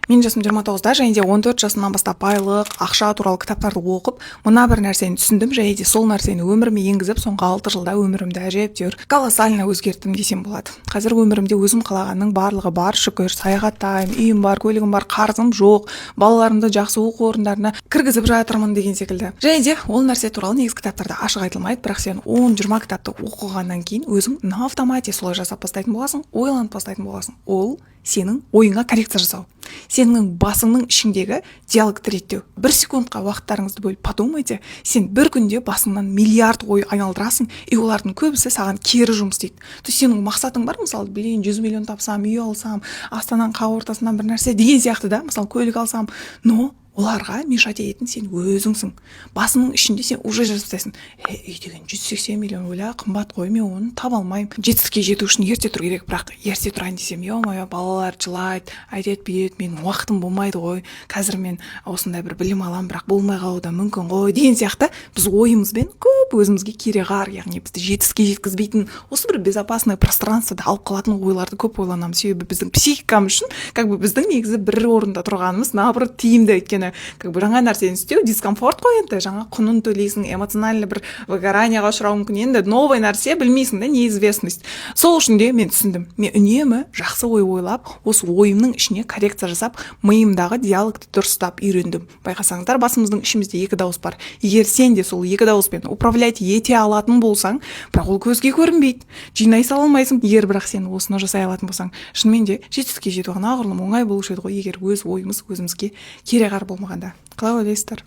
Менің жасым 29-да, және де 14 жасымнан бастап байлық, ақша туралы кітаптарды оқып, мына бір нәрсені түсіндім, және де сол нәрсені өміріме енгізіп, соңғы 6 жылда өмірімді әжептәуір колоссально өзгерттім десем болады. Қазір өмірімде өзім қалағанның барлығы бар, шүкір, саяхаттаймын, үйім бар, көлігім бар, қарызым жоқ, балаларымды жақсы оқу орындарына кіргізіп жатырмын деген секілді. Және де ол нәрсе туралы негізгі кітаптарда ашық айтылмайды, бірақ сен 10-20 кітапты оқығаннан кейін өзің на автомате солай жасап бастайтын боласың, ойланып бастайтын боласың. Ол сенің ойыңа коррекция жасау. Сенің басыңның ішіндегі диалогты реттеу. 1 секундқа уақыттарыңызды бөліп подумайте, сен бір күнде басыңнан миллиард ой айналдырасың, и олардың көбісі саған кері жұмыс істейді. То есть сенің мақсатың бар, мысалы, 100 миллион тапсам, үй алсам, Астананың қақ ортасынан бір нәрсе деген сияқты да, мысалы, көлік алсам, но оларға мешать ететін сен өзіңсің. Басының ішінде сен уже жасайсың. Үй деген 180 миллион, ойла, қымбат қой, мен оны таба алмаймын. Жетістікке жету үшін ерте тұру керек, бірақ ерте тұрайын десем, ё-моё, балалар жылайды, айтет бүйет, менің уақытым болмайды ғой. Қазір мен осындай бір білім алам, бірақ болмай қалуы да мүмкін ғой деген сияқты біз ойымызбен көп өзімізге кереғар, яғни бізді жетістікке жеткізбейтін осы бір безопасный пространствода алып қалатын ойларды көп ойланамыз. Себебі біздің психикамыз үшін, как бы біздің негізі бір орында тұрғанымыз наоборот тиімді, өйткені как бы жаңа нәрсені істеу дискомфорт қой, енді жаңа құнын төлейсің, эмоциональный бір выгоранияға ұшырауың мүмкін, енді новый нәрсе білмейсің да, неизвестность. Сол үшін де мен түсіндім, мен үнемі жақсы ой ойлап, осы ойымның ішіне коррекция жасап, миымдағы диалогты дұрыстап үйрендім. Байқасаңыздар, басымыздың ішімізде 2 дауыс бар. Егер сен де сол 2 дауыспен управлять ете алатын болсаң, бірақ ол көзге көрінбейді, жинай сала алмайсың. Егер бірақ сен осыны жасай алатын болсаң, шынымен де жетістікке жету анағұрлым оңай болушы еді ғой, егер өз ойымыз өзімізге кереғар болмағанда. Қалай ойлайсыздар?